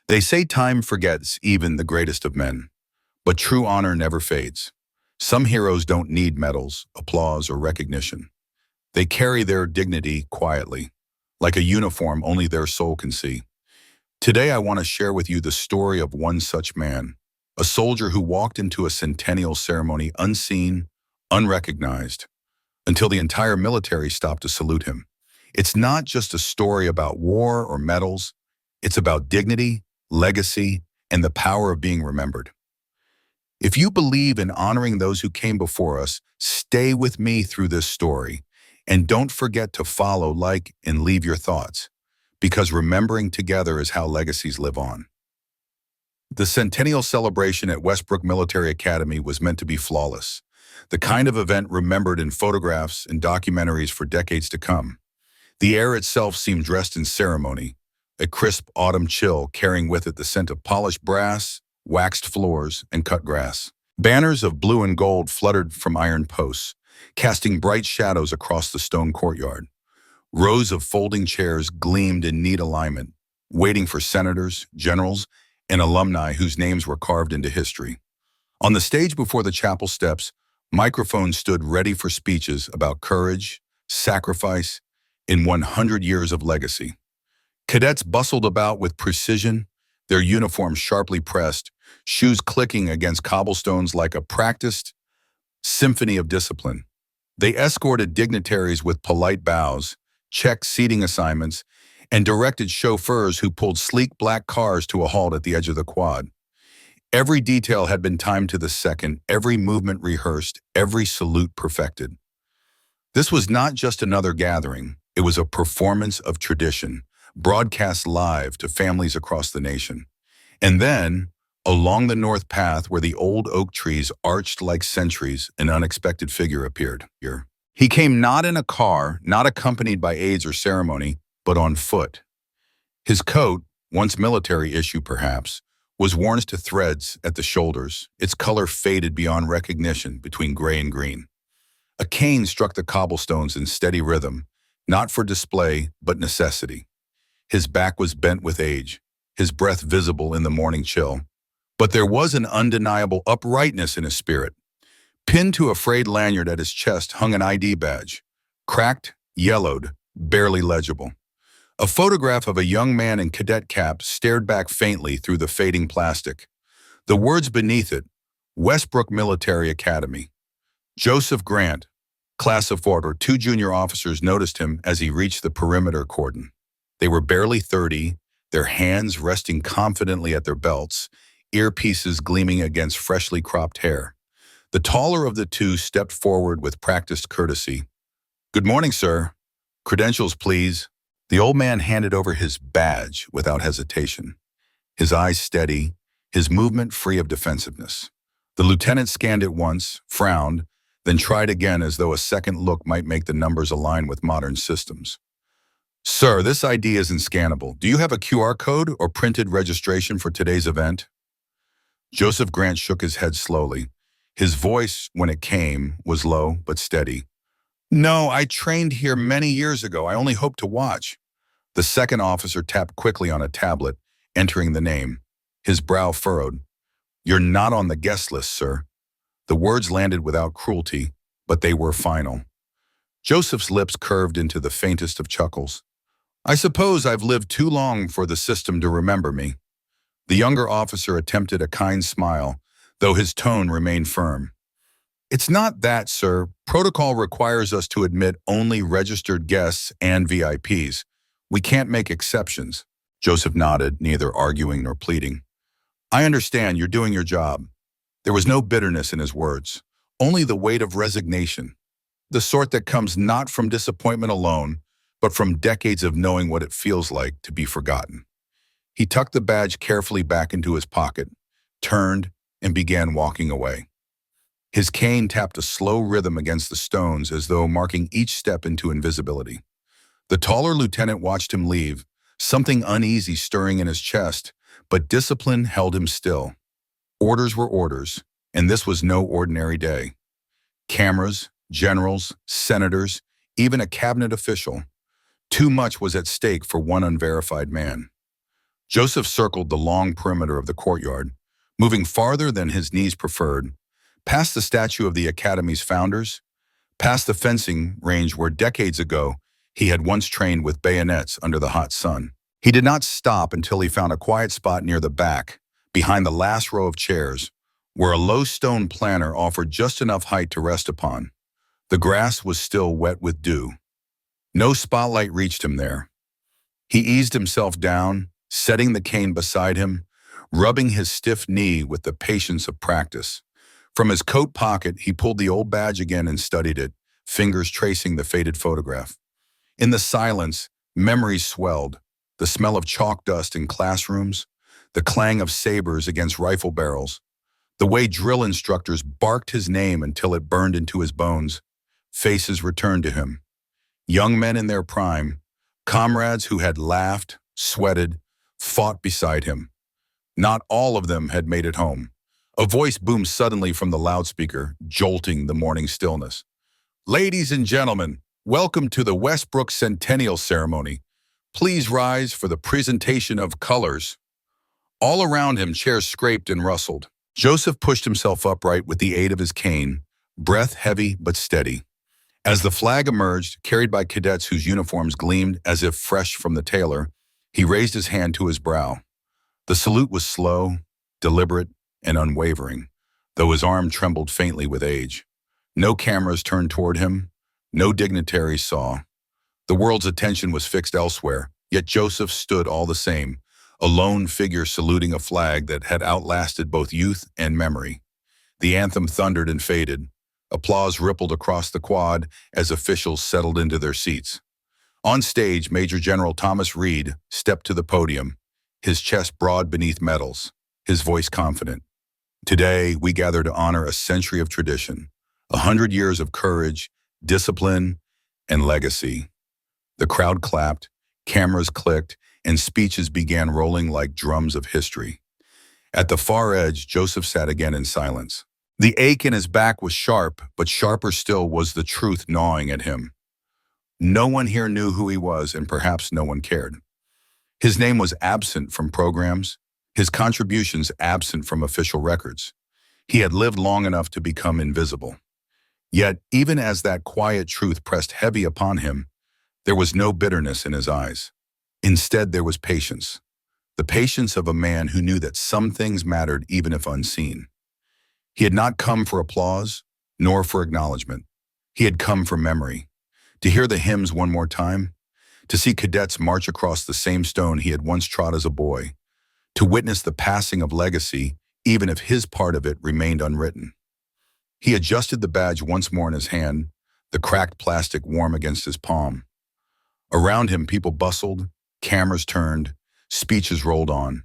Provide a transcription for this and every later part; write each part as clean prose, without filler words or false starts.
They say time forgets even the greatest of men, but true honor never fades. Some heroes don't need medals, applause, or recognition. They carry their dignity quietly, like a uniform only their soul can see. Today, I want to share with you the story of one such man, a soldier who walked into a centennial ceremony unseen, unrecognized, until the entire military stopped to salute him. It's not just a story about war or medals, it's about dignity, legacy, and the power of being remembered. If you believe in honoring those who came before us, stay with me through this story. And don't forget to follow, like, and leave your thoughts, because remembering together is how legacies live on. The centennial celebration at Westbrook Military Academy was meant to be flawless, the kind of event remembered in photographs and documentaries for decades to come. The air itself seemed dressed in ceremony, a crisp autumn chill carrying with it the scent of polished brass, waxed floors, and cut grass. Banners of blue and gold fluttered from iron posts, casting bright shadows across the stone courtyard. Rows of folding chairs gleamed in neat alignment, waiting for senators, generals, and alumni whose names were carved into history. On the stage before the chapel steps, microphones stood ready for speeches about courage, sacrifice, and 100 years of legacy. Cadets bustled about with precision, their uniforms sharply pressed, shoes clicking against cobblestones like a practiced symphony of discipline. They escorted dignitaries with polite bows, checked seating assignments, and directed chauffeurs who pulled sleek black cars to a halt at the edge of the quad. Every detail had been timed to the second, every movement rehearsed, every salute perfected. This was not just another gathering, it was a performance of tradition, broadcast live to families across the nation. And then, along the north path where the old oak trees arched like centuries, an unexpected figure appeared. He came not in a car, not accompanied by aides or ceremony, but on foot. His coat, once military issue perhaps, was worn to threads at the shoulders, its color faded beyond recognition between gray and green. A cane struck the cobblestones in steady rhythm, not for display, but necessity. His back was bent with age, his breath visible in the morning chill. But there was an undeniable uprightness in his spirit. Pinned to a frayed lanyard at his chest hung an ID badge, cracked, yellowed, barely legible. A photograph of a young man in cadet cap stared back faintly through the fading plastic. The words beneath it, Westbrook Military Academy. Joseph Grant, class of '4, two junior officers noticed him as he reached the perimeter cordon. They were barely 30, their hands resting confidently at their belts, earpieces gleaming against freshly cropped hair. The taller of the two stepped forward with practiced courtesy. "Good morning, sir. Credentials, please." The old man handed over his badge without hesitation, his eyes steady, his movement free of defensiveness. The lieutenant scanned it once, frowned, then tried again as though a second look might make the numbers align with modern systems. "Sir, this ID isn't scannable. Do you have a QR code or printed registration for today's event?" Joseph Grant shook his head slowly. His voice, when it came, was low but steady. "No, I trained here many years ago. I only hope to watch." The second officer tapped quickly on a tablet, entering the name. His brow furrowed. "You're not on the guest list, sir." The words landed without cruelty, but they were final. Joseph's lips curved into the faintest of chuckles. "I suppose I've lived too long for the system to remember me." The younger officer attempted a kind smile, though his tone remained firm. "It's not that, sir. Protocol requires us to admit only registered guests and VIPs. We can't make exceptions." Joseph nodded, neither arguing nor pleading. "I understand you're doing your job." There was no bitterness in his words, only the weight of resignation, the sort that comes not from disappointment alone, but from decades of knowing what it feels like to be forgotten. He tucked the badge carefully back into his pocket, turned, and began walking away. His cane tapped a slow rhythm against the stones as though marking each step into invisibility. The taller lieutenant watched him leave, something uneasy stirring in his chest, but discipline held him still. Orders were orders, and this was no ordinary day. Cameras, generals, senators, even a cabinet official. Too much was at stake for one unverified man. Joseph circled the long perimeter of the courtyard, moving farther than his knees preferred, past the statue of the Academy's founders, past the fencing range where decades ago he had once trained with bayonets under the hot sun. He did not stop until he found a quiet spot near the back, behind the last row of chairs, where a low stone planter offered just enough height to rest upon. The grass was still wet with dew. No spotlight reached him there. He eased himself down, setting the cane beside him, rubbing his stiff knee with the patience of practice. From his coat pocket, he pulled the old badge again and studied it, fingers tracing the faded photograph. In the silence, memories swelled, the smell of chalk dust in classrooms, the clang of sabers against rifle barrels, the way drill instructors barked his name until it burned into his bones. Faces returned to him. Young men in their prime, comrades who had laughed, sweated, fought beside him. Not all of them had made it home. A voice boomed suddenly from the loudspeaker, jolting the morning stillness. "Ladies and gentlemen, welcome to the Westbrook Centennial Ceremony. Please rise for the presentation of colors." All around him, chairs scraped and rustled. Joseph pushed himself upright with the aid of his cane, breath heavy but steady. As the flag emerged, carried by cadets whose uniforms gleamed as if fresh from the tailor, he raised his hand to his brow. The salute was slow, deliberate, and unwavering, though his arm trembled faintly with age. No cameras turned toward him, no dignitaries saw. The world's attention was fixed elsewhere, yet Joseph stood all the same, a lone figure saluting a flag that had outlasted both youth and memory. The anthem thundered and faded. Applause rippled across the quad as officials settled into their seats. On stage, Major General Thomas Reed stepped to the podium, his chest broad beneath medals, his voice confident. "Today, we gather to honor a century of tradition, 100 years of courage, discipline, and legacy." The crowd clapped, cameras clicked, and speeches began rolling like drums of history. At the far edge, Joseph sat again in silence. The ache in his back was sharp, but sharper still was the truth gnawing at him. No one here knew who he was, and perhaps no one cared. His name was absent from programs, his contributions absent from official records. He had lived long enough to become invisible. Yet, even as that quiet truth pressed heavy upon him, there was no bitterness in his eyes. Instead, there was patience. The patience of a man who knew that some things mattered even if unseen. He had not come for applause, nor for acknowledgement. He had come for memory. To hear the hymns one more time, to see cadets march across the same stone he had once trod as a boy, to witness the passing of legacy, even if his part of it remained unwritten. He adjusted the badge once more in his hand, the cracked plastic warm against his palm. Around him, people bustled, cameras turned, speeches rolled on.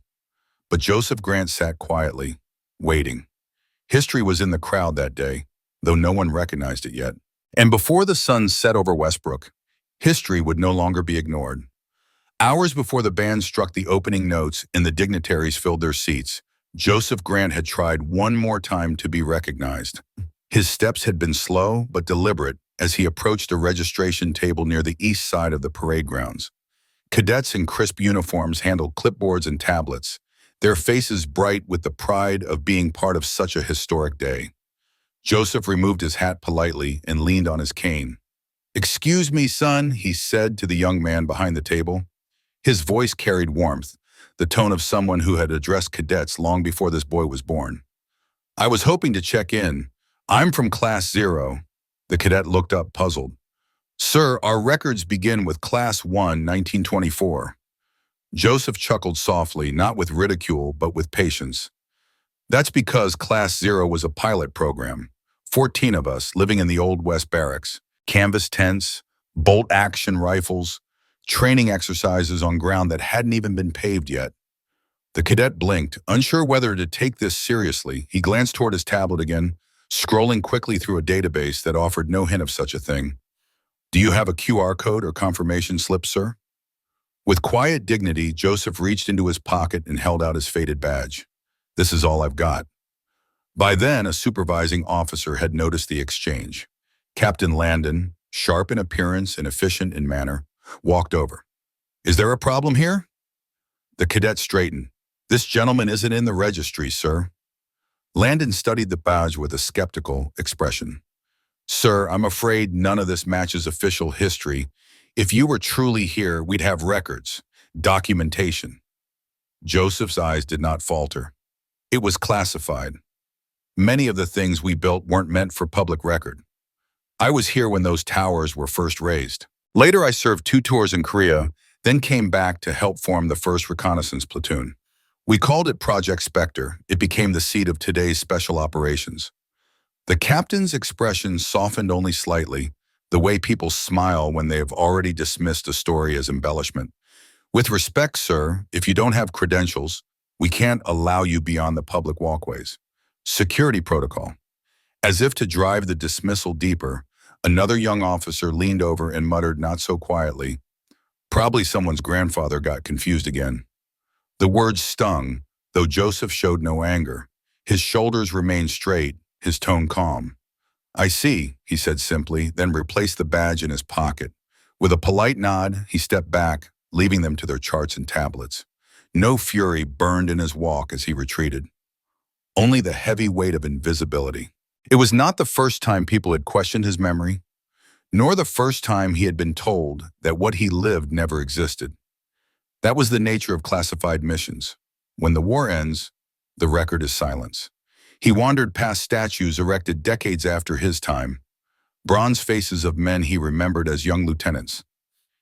But Joseph Grant sat quietly, waiting. History was in the crowd that day, though no one recognized it yet. And before the sun set over Westbrook, history would no longer be ignored. Hours before the band struck the opening notes and the dignitaries filled their seats, Joseph Grant had tried one more time to be recognized. His steps had been slow but deliberate as he approached a registration table near the east side of the parade grounds. Cadets in crisp uniforms handled clipboards and tablets, their faces bright with the pride of being part of such a historic day. Joseph removed his hat politely and leaned on his cane. "Excuse me, son," he said to the young man behind the table. His voice carried warmth, the tone of someone who had addressed cadets long before this boy was born. "I was hoping to check in. I'm from Class 0. The cadet looked up, puzzled. "Sir, our records begin with Class 1, 1924. Joseph chuckled softly, not with ridicule, but with patience. "That's because Class 0 was a pilot program. 14 of us living in the Old West Barracks. Canvas tents, bolt-action rifles, training exercises on ground that hadn't even been paved yet." The cadet blinked, unsure whether to take this seriously. He glanced toward his tablet again, scrolling quickly through a database that offered no hint of such a thing. "Do you have a QR code or confirmation slip, sir?" With quiet dignity, Joseph reached into his pocket and held out his faded badge. "This is all I've got." By then, a supervising officer had noticed the exchange. Captain Landon, sharp in appearance and efficient in manner, walked over. "Is there a problem here?" The cadet straightened. "This gentleman isn't in the registry, sir." Landon studied the badge with a skeptical expression. "Sir, I'm afraid none of this matches official history. If you were truly here, we'd have records, documentation." Joseph's eyes did not falter. "It was classified. Many of the things we built weren't meant for public record. I was here when those towers were first raised. Later, I served 2 tours in Korea, then came back to help form the 1st Reconnaissance Platoon. We called it Project Spectre. It became the seat of today's special operations." The captain's expression softened only slightly, the way people smile when they have already dismissed a story as embellishment. "With respect, sir, if you don't have credentials, we can't allow you beyond the public walkways. Security protocol." As if to drive the dismissal deeper, another young officer leaned over and muttered not so quietly, "Probably someone's grandfather got confused again." The words stung, though Joseph showed no anger. His shoulders remained straight, his tone calm. "I see," he said simply, then replaced the badge in his pocket. With a polite nod, he stepped back, leaving them to their charts and tablets. No fury burned in his walk as he retreated. Only the heavy weight of invisibility. It was not the first time people had questioned his memory, nor the first time he had been told that what he lived never existed. That was the nature of classified missions. When the war ends, the record is silence. He wandered past statues erected decades after his time, bronze faces of men he remembered as young lieutenants.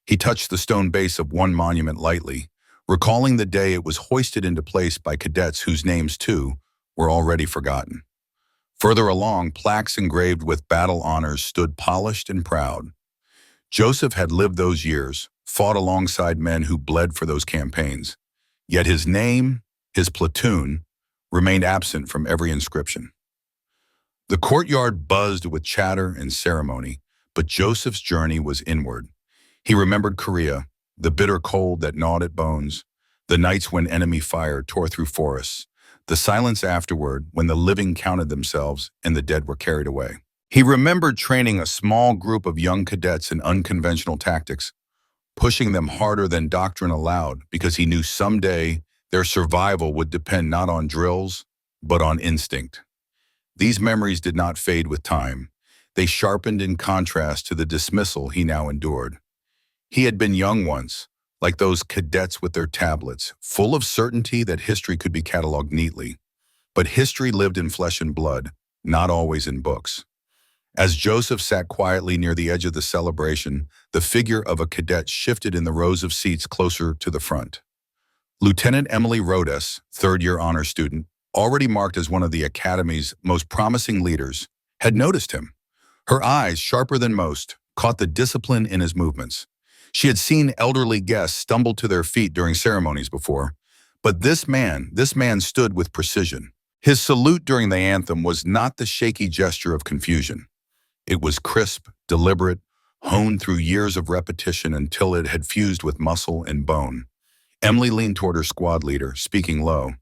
He touched the stone base of one monument lightly, recalling the day it was hoisted into place by cadets whose names, too, were already forgotten. Further along, plaques engraved with battle honors stood polished and proud. Joseph had lived those years, fought alongside men who bled for those campaigns. Yet his name, his platoon, remained absent from every inscription. The courtyard buzzed with chatter and ceremony, but Joseph's journey was inward. He remembered Korea, the bitter cold that gnawed at bones, the nights when enemy fire tore through forests, the silence afterward when the living counted themselves and the dead were carried away. He remembered training a small group of young cadets in unconventional tactics, pushing them harder than doctrine allowed because he knew someday their survival would depend not on drills, but on instinct. These memories did not fade with time. They sharpened in contrast to the dismissal he now endured. He had been young once, like those cadets with their tablets, full of certainty that history could be cataloged neatly. But history lived in flesh and blood, not always in books. As Joseph sat quietly near the edge of the celebration, the figure of a cadet shifted in the rows of seats closer to the front. Lieutenant Emily Rodes, third-year honor student, already marked as one of the Academy's most promising leaders, had noticed him. Her eyes, sharper than most, caught the discipline in his movements. She had seen elderly guests stumble to their feet during ceremonies before, but this man stood with precision. His salute during the anthem was not the shaky gesture of confusion. It was crisp, deliberate, honed through years of repetition until it had fused with muscle and bone. Emily leaned toward her squad leader, speaking low.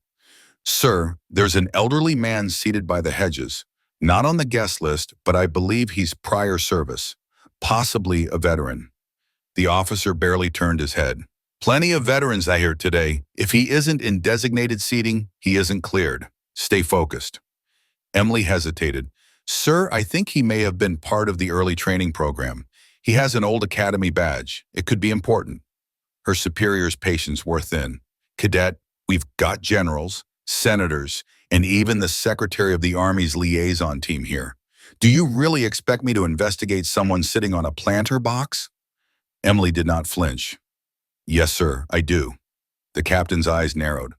"Sir, there's an elderly man seated by the hedges, not on the guest list, but I believe he's prior service, possibly a veteran." The officer barely turned his head. "Plenty of veterans I hear today. If he isn't in designated seating, he isn't cleared. Stay focused." Emily hesitated. "Sir, I think he may have been part of the early training program. He has an old academy badge. It could be important." Her superior's patience wore thin. "Cadet, we've got generals, senators, and even the secretary of the Army's liaison team here. Do you really expect me to investigate someone sitting on a planter box?" Emily did not flinch. "Yes, sir, I do." The captain's eyes narrowed.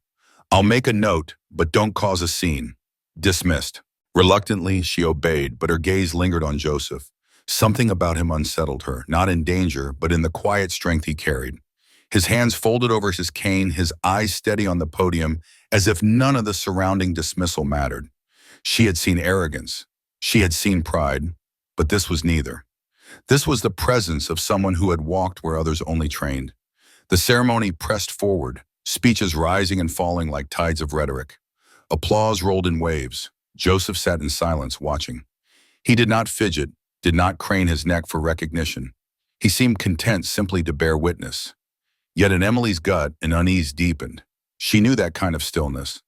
"I'll make a note, but don't cause a scene." Dismissed. Reluctantly, she obeyed, but her gaze lingered on Joseph. Something about him unsettled her, not in danger, but in the quiet strength he carried. His hands folded over his cane, his eyes steady on the podium, as if none of the surrounding dismissal mattered. She had seen arrogance. She had seen pride, but this was neither. This was the presence of someone who had walked where others only trained. The ceremony pressed forward, speeches rising and falling like tides of rhetoric. Applause rolled in waves. Joseph sat in silence, watching. He did not fidget, did not crane his neck for recognition. He seemed content simply to bear witness. Yet in Emily's gut, an unease deepened. She knew that kind of stillness.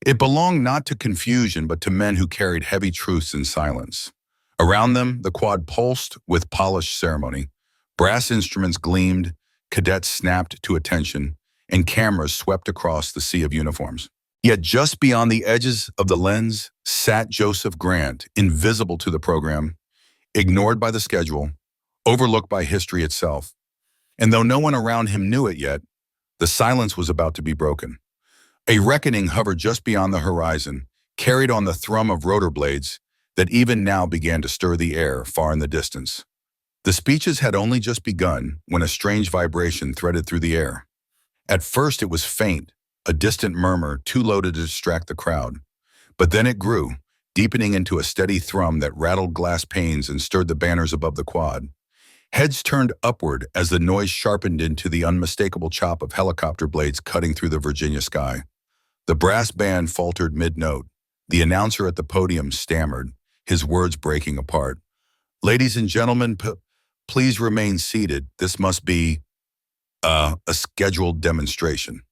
It belonged not to confusion, but to men who carried heavy truths in silence. Around them, the quad pulsed with polished ceremony. Brass instruments gleamed, cadets snapped to attention, and cameras swept across the sea of uniforms. Yet just beyond the edges of the lens sat Joseph Grant, invisible to the program, ignored by the schedule, overlooked by history itself. And though no one around him knew it yet, the silence was about to be broken. A reckoning hovered just beyond the horizon, carried on the thrum of rotor blades that even now began to stir the air far in the distance. The speeches had only just begun when a strange vibration threaded through the air. At first it was faint, a distant murmur too low to distract the crowd. But then it grew, deepening into a steady thrum that rattled glass panes and stirred the banners above the quad. Heads turned upward as the noise sharpened into the unmistakable chop of helicopter blades cutting through the Virginia sky. The brass band faltered mid-note. The announcer at the podium stammered, his words breaking apart. "Ladies and gentlemen, please remain seated. This must be a scheduled demonstration."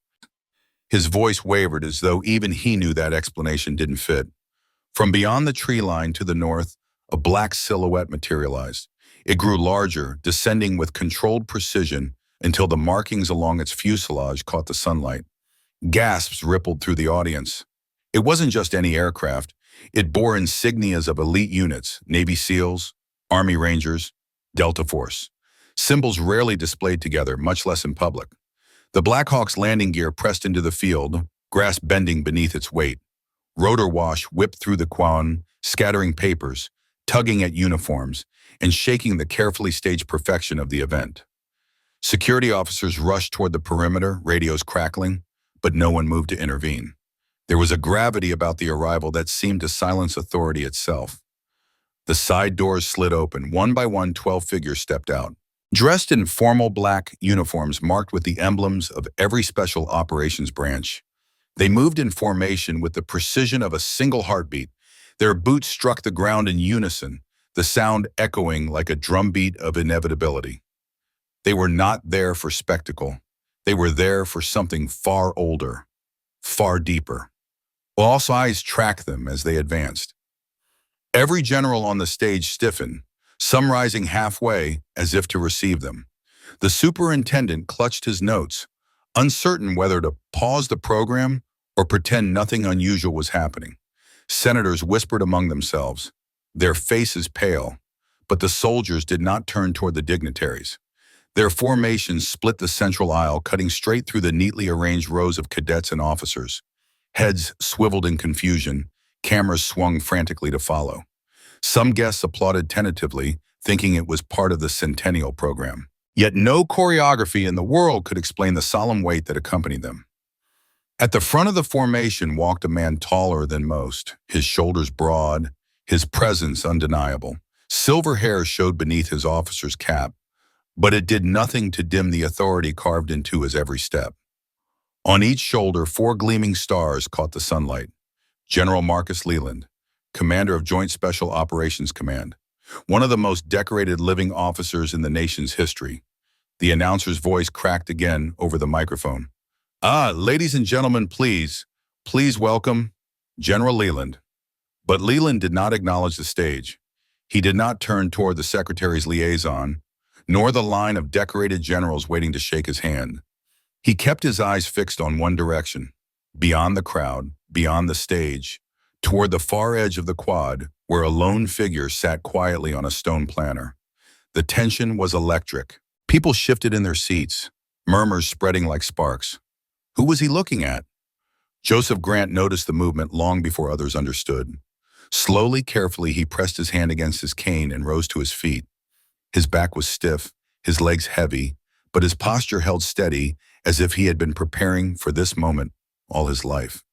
His voice wavered as though even he knew that explanation didn't fit. From beyond the tree line to the north, a black silhouette materialized. It grew larger, descending with controlled precision until the markings along its fuselage caught the sunlight. Gasps rippled through the audience. It wasn't just any aircraft. It bore insignias of elite units, Navy SEALs, Army Rangers, Delta Force. Symbols rarely displayed together, much less in public. The Black Hawk's landing gear pressed into the field, grass bending beneath its weight. Rotor wash whipped through the quad, scattering papers, tugging at uniforms, and shaking the carefully staged perfection of the event. Security officers rushed toward the perimeter, radios crackling, but no one moved to intervene. There was a gravity about the arrival that seemed to silence authority itself. The side doors slid open. One by one, 12 figures stepped out. Dressed in formal black uniforms marked with the emblems of every special operations branch, they moved in formation with the precision of a single heartbeat. Their boots struck the ground in unison, the sound echoing like a drumbeat of inevitability. They were not there for spectacle. They were there for something far older, far deeper. All eyes tracked them as they advanced. Every general on the stage stiffened, some rising halfway as if to receive them. The superintendent clutched his notes, uncertain whether to pause the program or pretend nothing unusual was happening. Senators whispered among themselves, their faces pale, but the soldiers did not turn toward the dignitaries. Their formations split the central aisle, cutting straight through the neatly arranged rows of cadets and officers. Heads swiveled in confusion, cameras swung frantically to follow. Some guests applauded tentatively, thinking it was part of the centennial program. Yet no choreography in the world could explain the solemn weight that accompanied them. At the front of the formation walked a man taller than most, his shoulders broad, his presence undeniable. Silver hair showed beneath his officer's cap, but it did nothing to dim the authority carved into his every step. On each shoulder, 4 gleaming stars caught the sunlight. General Marcus Leland, commander of Joint Special Operations Command, one of the most decorated living officers in the nation's history. The announcer's voice cracked again over the microphone. Ladies and gentlemen, please welcome General Leland." But Leland did not acknowledge the stage. He did not turn toward the secretary's liaison, nor the line of decorated generals waiting to shake his hand. He kept his eyes fixed on one direction, beyond the crowd, beyond the stage, toward the far edge of the quad, where a lone figure sat quietly on a stone planter. The tension was electric. People shifted in their seats, murmurs spreading like sparks. Who was he looking at? Joseph Grant noticed the movement long before others understood. Slowly, carefully, he pressed his hand against his cane and rose to his feet. His back was stiff, his legs heavy, but his posture held steady as if he had been preparing for this moment all his life.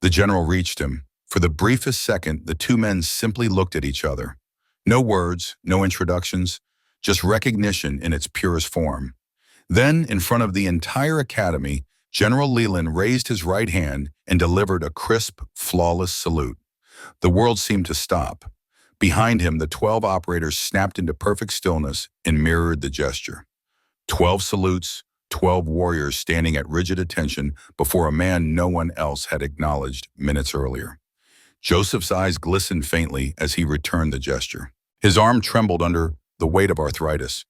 The general reached him. For the briefest second, the two men simply looked at each other. No words, no introductions, just recognition in its purest form. Then, in front of the entire academy, General Leland raised his right hand and delivered a crisp, flawless salute. The world seemed to stop. Behind him, the 12 operators snapped into perfect stillness and mirrored the gesture. 12 salutes, 12 warriors standing at rigid attention before a man no one else had acknowledged minutes earlier. Joseph's eyes glistened faintly as he returned the gesture. His arm trembled under the weight of arthritis,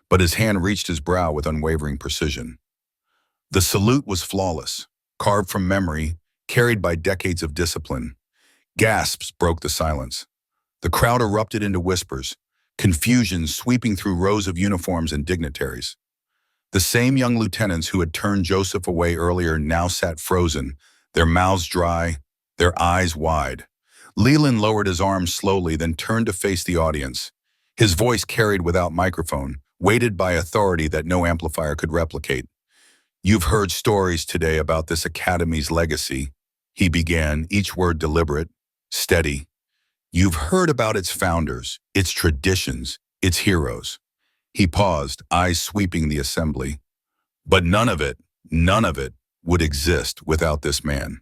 but his hand reached his brow with unwavering precision. The salute was flawless, carved from memory, carried by decades of discipline. Gasps broke the silence. The crowd erupted into whispers, confusion sweeping through rows of uniforms and dignitaries. The same young lieutenants who had turned Joseph away earlier now sat frozen, their mouths dry, their eyes wide. Leland lowered his arms slowly, then turned to face the audience. His voice carried without microphone, weighted by authority that no amplifier could replicate. "You've heard stories today about this academy's legacy," he began, each word deliberate, steady. "You've heard about its founders, its traditions, its heroes." He paused, eyes sweeping the assembly. "But none of it would exist without this man."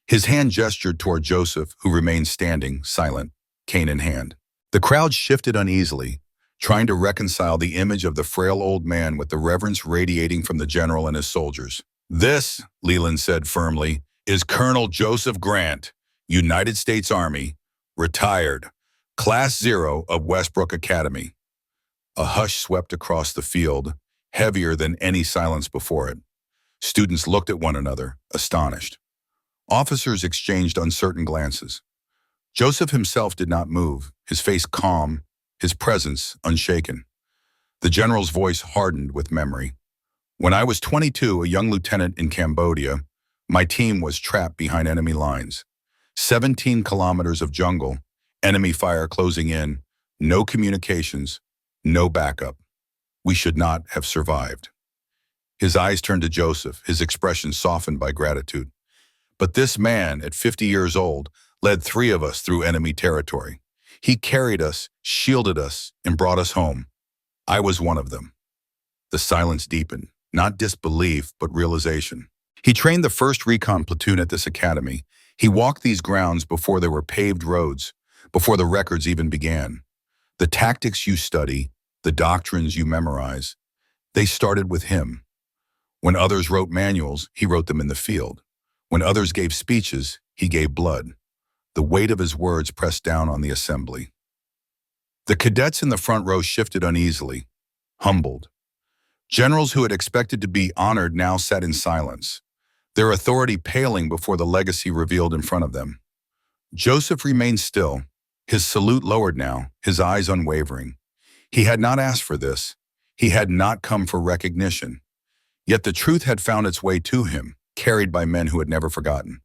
His hand gestured toward Joseph, who remained standing, silent, cane in hand. The crowd shifted uneasily, trying to reconcile the image of the frail old man with the reverence radiating from the general and his soldiers. "This," Leland said firmly, "is Colonel Joseph Grant, United States Army, retired, Class 0 of Westbrook Academy." A hush swept across the field, heavier than any silence before it. Students looked at one another, astonished. Officers exchanged uncertain glances. Joseph himself did not move, his face calm, his presence unshaken. The general's voice hardened with memory. "When I was 22, a young lieutenant in Cambodia, my team was trapped behind enemy lines. 17 kilometers of jungle, enemy fire closing in, no communications, no backup. We should not have survived." His eyes turned to Joseph, his expression softened by gratitude. "But this man, at 50 years old, led 3 of us through enemy territory. He carried us, shielded us, and brought us home. I was one of them." The silence deepened, not disbelief, but realization. He trained the 1st Recon Platoon at this academy. He walked these grounds before there were paved roads, before the records even began. The tactics you study, the doctrines you memorize, they started with him. When others wrote manuals, he wrote them in the field. When others gave speeches, he gave blood. The weight of his words pressed down on the assembly. The cadets in the front row shifted uneasily, humbled. Generals who had expected to be honored now sat in silence, their authority paling before the legacy revealed in front of them. Joseph remained still, his salute lowered now, his eyes unwavering. He had not asked for this. He had not come for recognition. Yet the truth had found its way to him, carried by men who had never forgotten.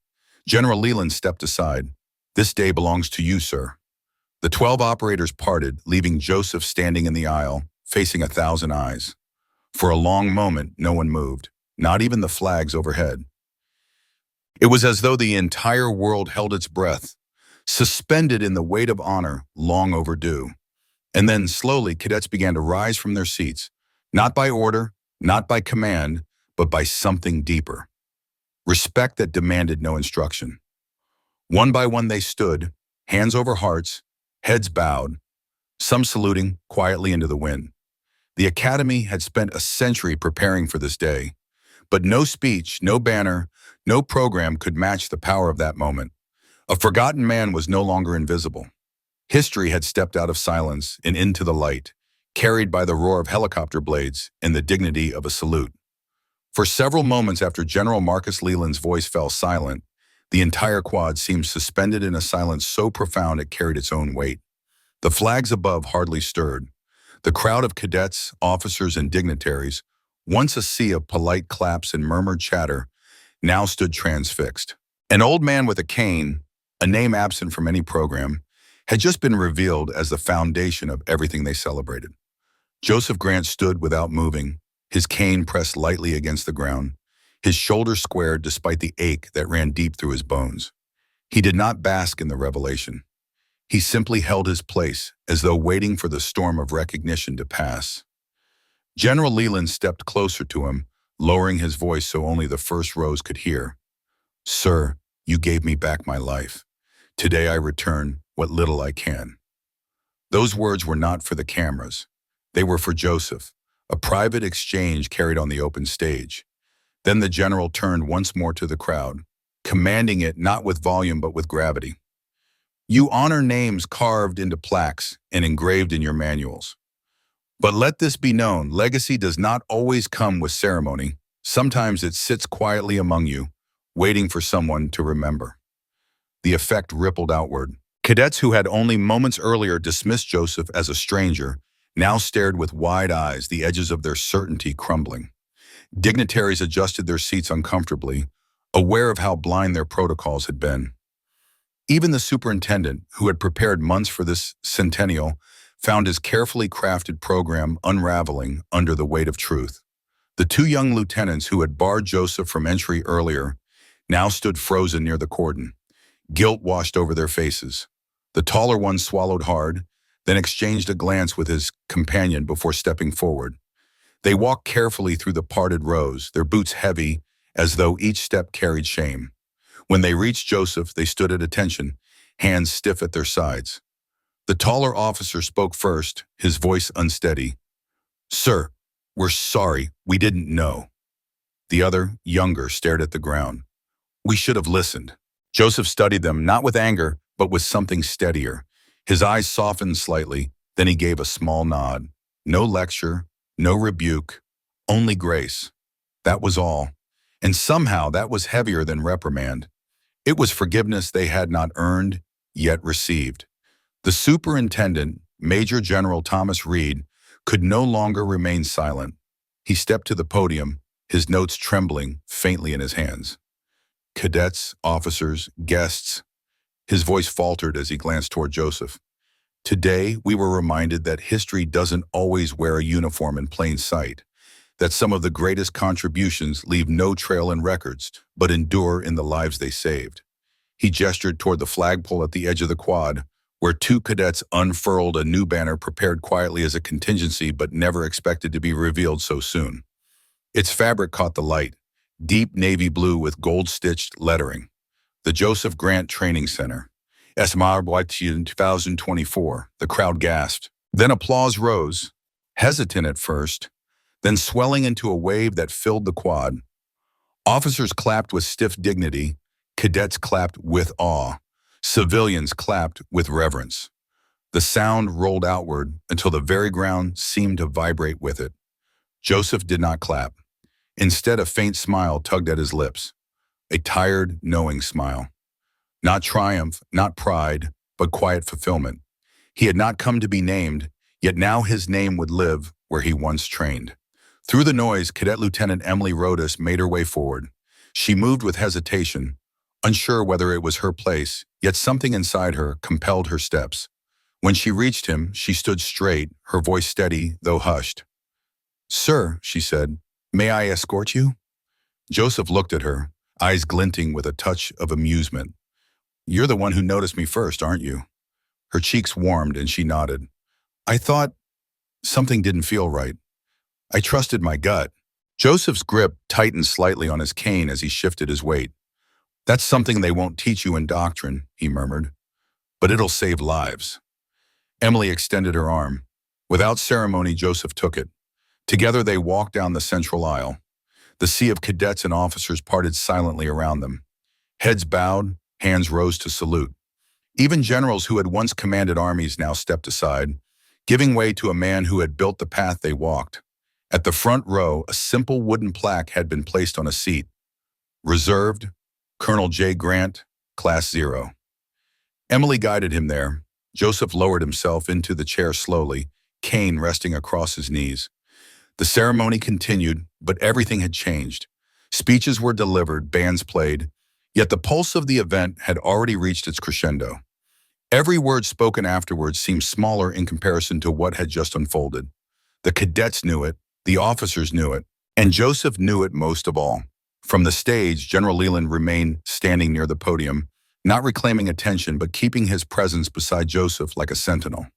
General Leland stepped aside. "This day belongs to you, sir." The 12 operators parted, leaving Joseph standing in the aisle, facing 1,000 eyes. For a long moment, no one moved, not even the flags overhead. It was as though the entire world held its breath, suspended in the weight of honor long overdue. And then, slowly, cadets began to rise from their seats, not by order, not by command, but by something deeper. Respect that demanded no instruction. One by one they stood, hands over hearts, heads bowed, some saluting quietly into the wind. The academy had spent a century preparing for this day, but no speech, no banner, no program could match the power of that moment. A forgotten man was no longer invisible. History had stepped out of silence and into the light, carried by the roar of helicopter blades and the dignity of a salute. For several moments after General Marcus Leland's voice fell silent, the entire quad seemed suspended in a silence so profound it carried its own weight. The flags above hardly stirred. The crowd of cadets, officers, and dignitaries, once a sea of polite claps and murmured chatter, now stood transfixed. An old man with a cane, a name absent from any program, had just been revealed as the foundation of everything they celebrated. Joseph Grant stood without moving, his cane pressed lightly against the ground, his shoulders squared despite the ache that ran deep through his bones. He did not bask in the revelation. He simply held his place, as though waiting for the storm of recognition to pass. General Leland stepped closer to him, lowering his voice so only the first rows could hear. "Sir, you gave me back my life. Today I return what little I can." Those words were not for the cameras. They were for Joseph, A private exchange carried on the open stage. Then the general turned once more to the crowd, commanding it not with volume but with gravity. You honor names carved into plaques and engraved in your manuals. But let this be known, legacy does not always come with ceremony. Sometimes it sits quietly among you, waiting for someone to remember. The effect rippled outward. Cadets who had only moments earlier dismissed Joseph as a stranger now stared with wide eyes, the edges of their certainty crumbling. Dignitaries adjusted their seats uncomfortably, aware of how blind their protocols had been. Even the superintendent, who had prepared months for this centennial, found his carefully crafted program unraveling under the weight of truth. The two young lieutenants who had barred Joseph from entry earlier now stood frozen near the cordon. Guilt washed over their faces. The taller one swallowed hard, then exchanged a glance with his companion before stepping forward. They walked carefully through the parted rows, their boots heavy, as though each step carried shame. When they reached Joseph, they stood at attention, hands stiff at their sides. The taller officer spoke first, his voice unsteady. "Sir, we're sorry, we didn't know." The other, younger, stared at the ground. "We should have listened." Joseph studied them, not with anger, but with something steadier. His eyes softened slightly, then he gave a small nod. No lecture, no rebuke, only grace. That was all. And somehow that was heavier than reprimand. It was forgiveness they had not earned, yet received. The superintendent, Major General Thomas Reed, could no longer remain silent. He stepped to the podium, his notes trembling faintly in his hands. "Cadets, officers, guests." His voice faltered as he glanced toward Joseph. "Today, we were reminded that history doesn't always wear a uniform in plain sight, that some of the greatest contributions leave no trail in records, but endure in the lives they saved." He gestured toward the flagpole at the edge of the quad, where two cadets unfurled a new banner prepared quietly as a contingency but never expected to be revealed so soon. Its fabric caught the light, deep navy blue with gold-stitched lettering. The Joseph Grant Training Center. in 2024, the crowd gasped. Then applause rose, hesitant at first, then swelling into a wave that filled the quad. Officers clapped with stiff dignity, cadets clapped with awe, civilians clapped with reverence. The sound rolled outward until the very ground seemed to vibrate with it. Joseph did not clap. Instead, a faint smile tugged at his lips, a tired, knowing smile. Not triumph, not pride, but quiet fulfillment. He had not come to be named, yet now his name would live where he once trained. Through the noise, Cadet Lieutenant Emily Rodas made her way forward. She moved with hesitation, unsure whether it was her place, yet something inside her compelled her steps. When she reached him, she stood straight, her voice steady, though hushed. "Sir," she said, "may I escort you?" Joseph looked at her, eyes glinting with a touch of amusement. "You're the one who noticed me first, aren't you?" Her cheeks warmed and she nodded. "I thought something didn't feel right. I trusted my gut." Joseph's grip tightened slightly on his cane as he shifted his weight. "That's something they won't teach you in doctrine," he murmured. "But it'll save lives." Emily extended her arm. Without ceremony, Joseph took it. Together they walked down the central aisle. The sea of cadets and officers parted silently around them. Heads bowed, hands rose to salute. Even generals who had once commanded armies now stepped aside, giving way to a man who had built the path they walked. At the front row, a simple wooden plaque had been placed on a seat. "Reserved, Colonel J. Grant, Class 0. Emily guided him there. Joseph lowered himself into the chair slowly, cane resting across his knees. The ceremony continued, but everything had changed. Speeches were delivered, bands played, yet the pulse of the event had already reached its crescendo. Every word spoken afterwards seemed smaller in comparison to what had just unfolded. The cadets knew it, the officers knew it, and Joseph knew it most of all. From the stage, General Leland remained standing near the podium, not reclaiming attention but keeping his presence beside Joseph like a sentinel.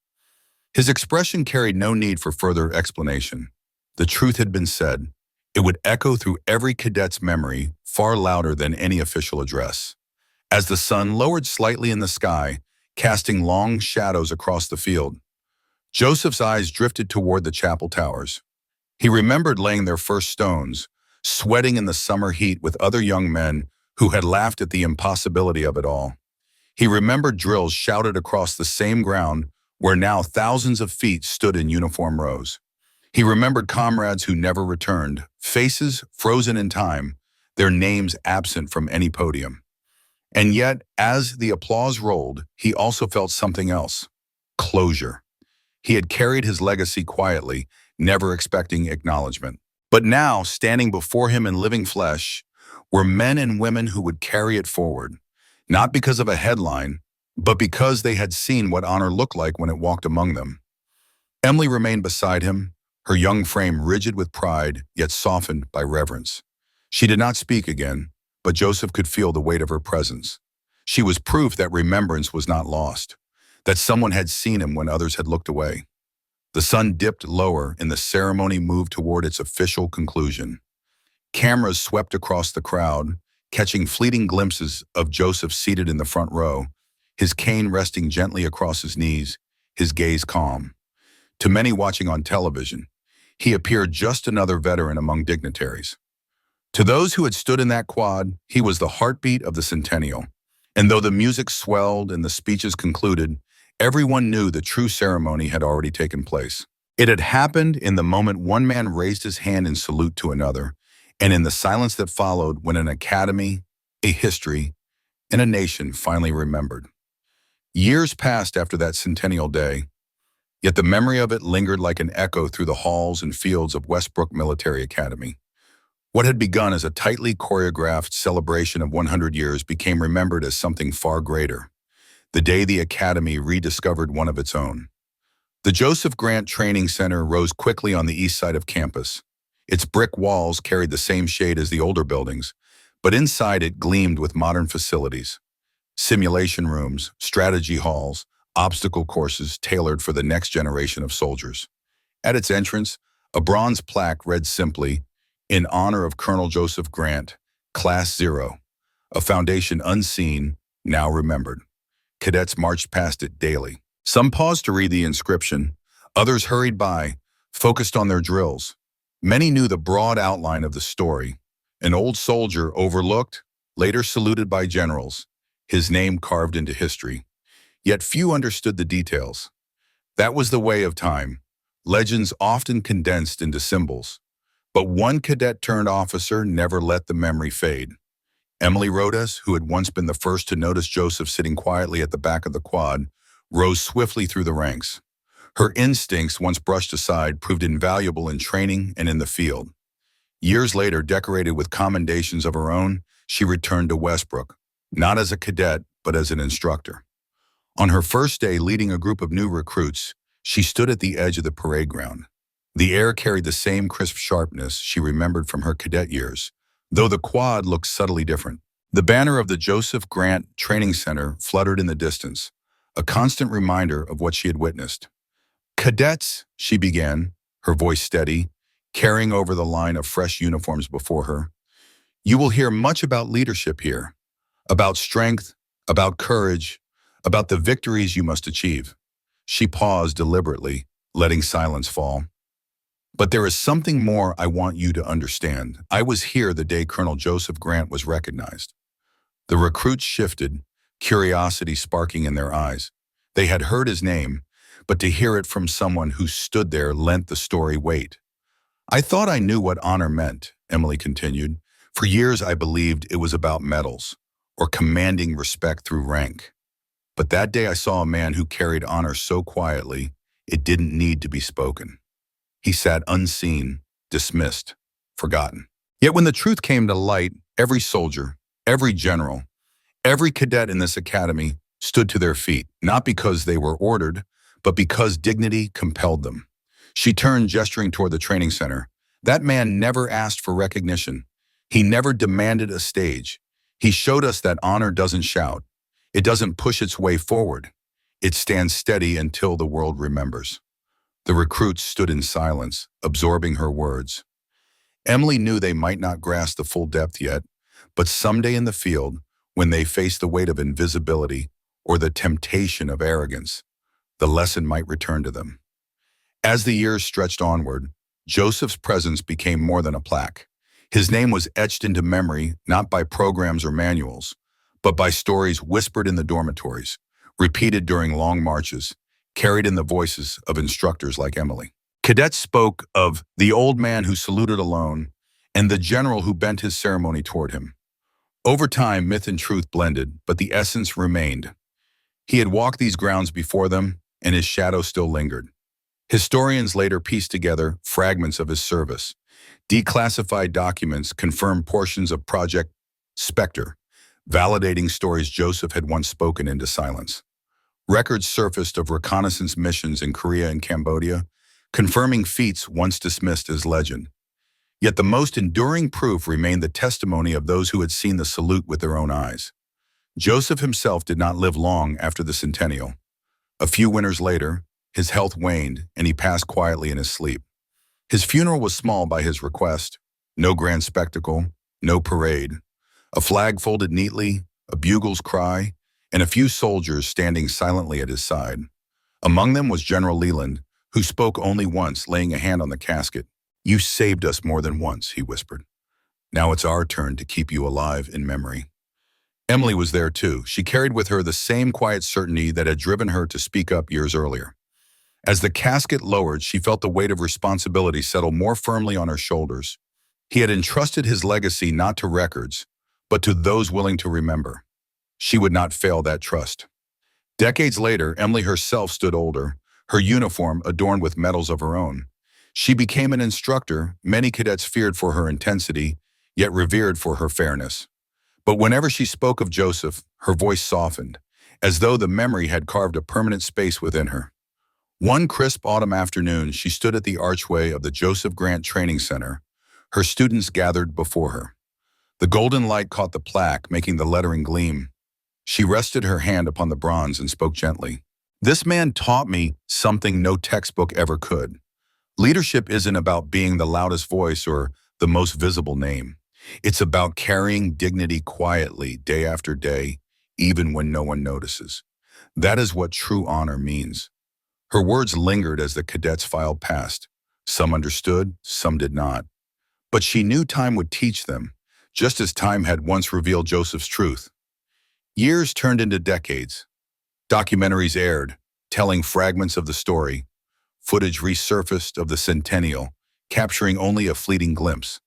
His expression carried no need for further explanation. The truth had been said. It would echo through every cadet's memory, far louder than any official address. As the sun lowered slightly in the sky, casting long shadows across the field, Joseph's eyes drifted toward the chapel towers. He remembered laying their first stones, sweating in the summer heat with other young men who had laughed at the impossibility of it all. He remembered drills shouted across the same ground where now thousands of feet stood in uniform rows. He remembered comrades who never returned, faces frozen in time, their names absent from any podium. And yet, as the applause rolled, he also felt something else: closure. He had carried his legacy quietly, never expecting acknowledgement. But now, standing before him in living flesh, were men and women who would carry it forward, not because of a headline, but because they had seen what honor looked like when it walked among them. Emily remained beside him, her young frame rigid with pride, yet softened by reverence. She did not speak again, but Joseph could feel the weight of her presence. She was proof that remembrance was not lost, that someone had seen him when others had looked away. The sun dipped lower and the ceremony moved toward its official conclusion. Cameras swept across the crowd, catching fleeting glimpses of Joseph seated in the front row, his cane resting gently across his knees, his gaze calm. To many watching on television, he appeared just another veteran among dignitaries. To those who had stood in that quad, he was the heartbeat of the centennial. And though the music swelled and the speeches concluded, everyone knew the true ceremony had already taken place. It had happened in the moment one man raised his hand in salute to another, and in the silence that followed when an academy, a history, and a nation finally remembered. Years passed after that centennial day, yet the memory of it lingered like an echo through the halls and fields of Westbrook Military Academy. What had begun as a tightly choreographed celebration of 100 years became remembered as something far greater: the day the Academy rediscovered one of its own. The Joseph Grant Training Center rose quickly on the east side of campus. Its brick walls carried the same shade as the older buildings, but inside it gleamed with modern facilities: simulation rooms, strategy halls, obstacle courses tailored for the next generation of soldiers. At its entrance, a bronze plaque read simply, "In honor of Colonel Joseph Grant, Class 0, a foundation unseen, now remembered." Cadets marched past it daily. Some paused to read the inscription, others hurried by, focused on their drills. Many knew the broad outline of the story: an old soldier overlooked, later saluted by generals, his name carved into history. Yet few understood the details. That was the way of time, legends often condensed into symbols. But one cadet turned officer never let the memory fade. Emily Rodas, who had once been the first to notice Joseph sitting quietly at the back of the quad, rose swiftly through the ranks. Her instincts, once brushed aside, proved invaluable in training and in the field. Years later, decorated with commendations of her own, she returned to Westbrook, not as a cadet, but as an instructor. On her first day leading a group of new recruits, she stood at the edge of the parade ground. The air carried the same crisp sharpness she remembered from her cadet years, though the quad looked subtly different. The banner of the Joseph Grant Training Center fluttered in the distance, a constant reminder of what she had witnessed. "Cadets," she began, her voice steady, carrying over the line of fresh uniforms before her, "you will hear much about leadership here, about strength, about courage, about the victories you must achieve." She paused deliberately, letting silence fall. "But there is something more I want you to understand. I was here the day Colonel Joseph Grant was recognized." The recruits shifted, curiosity sparking in their eyes. They had heard his name, but to hear it from someone who stood there lent the story weight. "I thought I knew what honor meant," Emily continued. "For years I believed it was about medals, or commanding respect through rank. But that day I saw a man who carried honor so quietly, it didn't need to be spoken. He sat unseen, dismissed, forgotten. Yet when the truth came to light, every soldier, every general, every cadet in this academy stood to their feet, not because they were ordered, but because dignity compelled them." She turned, gesturing toward the training center. "That man never asked for recognition. He never demanded a stage. He showed us that honor doesn't shout. It doesn't push its way forward. It stands steady until the world remembers." The recruits stood in silence, absorbing her words. Emily knew they might not grasp the full depth yet, but someday in the field, when they face the weight of invisibility or the temptation of arrogance, the lesson might return to them. As the years stretched onward, Joseph's presence became more than a plaque. His name was etched into memory not by programs or manuals, but by stories whispered in the dormitories, repeated during long marches, carried in the voices of instructors like Emily. Cadets spoke of the old man who saluted alone and the general who bent his ceremony toward him. Over time, myth and truth blended, but the essence remained. He had walked these grounds before them, and his shadow still lingered. Historians later pieced together fragments of his service. Declassified documents confirmed portions of Project Spectre, validating stories Joseph had once spoken into silence. Records surfaced of reconnaissance missions in Korea and Cambodia, confirming feats once dismissed as legend. Yet the most enduring proof remained the testimony of those who had seen the salute with their own eyes. Joseph himself did not live long after the centennial. A few winters later, his health waned and he passed quietly in his sleep. His funeral was small by his request. No grand spectacle, no parade. A flag folded neatly, a bugle's cry, and a few soldiers standing silently at his side. Among them was General Leland, who spoke only once, laying a hand on the casket. "You saved us more than once," he whispered. "Now it's our turn to keep you alive in memory." Emily was there too. She carried with her the same quiet certainty that had driven her to speak up years earlier. As the casket lowered, she felt the weight of responsibility settle more firmly on her shoulders. He had entrusted his legacy not to records, but to those willing to remember. She would not fail that trust. Decades later, Emily herself stood older, her uniform adorned with medals of her own. She became an instructor many cadets feared for her intensity, yet revered for her fairness. But whenever she spoke of Joseph, her voice softened, as though the memory had carved a permanent space within her. One crisp autumn afternoon, she stood at the archway of the Joseph Grant Training Center. Her students gathered before her. The golden light caught the plaque, making the lettering gleam. She rested her hand upon the bronze and spoke gently. "This man taught me something no textbook ever could. Leadership isn't about being the loudest voice or the most visible name. It's about carrying dignity quietly, day after day, even when no one notices. That is what true honor means." Her words lingered as the cadets filed past. Some understood, some did not. But she knew time would teach them, just as time had once revealed Joseph's truth. Years turned into decades. Documentaries aired, telling fragments of the story. Footage resurfaced of the centennial, capturing only a fleeting glimpse.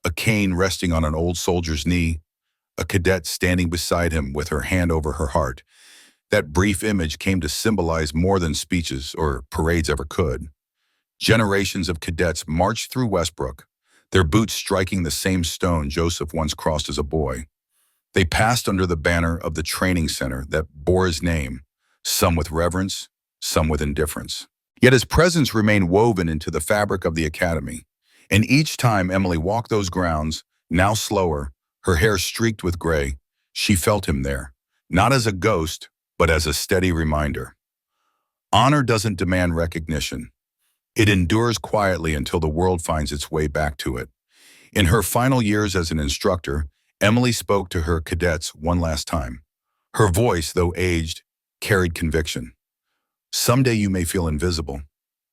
A cane resting on an old soldier's knee, a cadet standing beside him with her hand over her heart. That brief image came to symbolize more than speeches or parades ever could. Generations of cadets marched through Westbrook, their boots striking the same stone Joseph once crossed as a boy. They passed under the banner of the training center that bore his name, some with reverence, some with indifference. Yet his presence remained woven into the fabric of the academy. And each time Emily walked those grounds, now slower, her hair streaked with gray, she felt him there, not as a ghost, but as a steady reminder. Honor doesn't demand recognition. It endures quietly until the world finds its way back to it. In her final years as an instructor, Emily spoke to her cadets one last time. Her voice, though aged, carried conviction. "Someday you may feel invisible.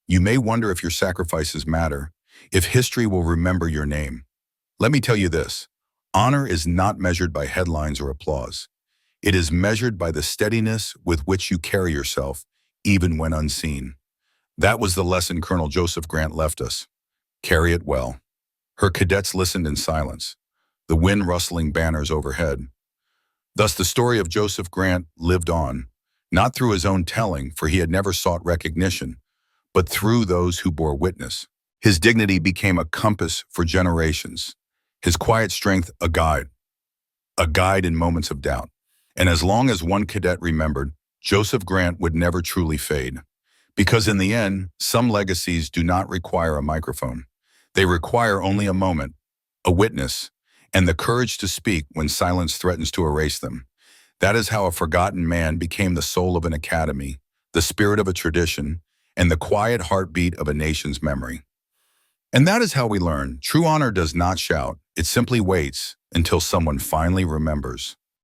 You may wonder if your sacrifices matter, if history will remember your name. Let me tell you this, honor is not measured by headlines or applause. It is measured by the steadiness with which you carry yourself, even when unseen." That was the lesson Colonel Joseph Grant left us. Carry it well. Her cadets listened in silence, the wind rustling banners overhead. Thus the story of Joseph Grant lived on, not through his own telling, for he had never sought recognition, but through those who bore witness. His dignity became a compass for generations, his quiet strength a guide in moments of doubt. And as long as one cadet remembered, Joseph Grant would never truly fade. Because in the end, some legacies do not require a microphone. They require only a moment, a witness, and the courage to speak when silence threatens to erase them. That is how a forgotten man became the soul of an academy, the spirit of a tradition, and the quiet heartbeat of a nation's memory. And that is how we learn. True honor does not shout. It simply waits until someone finally remembers.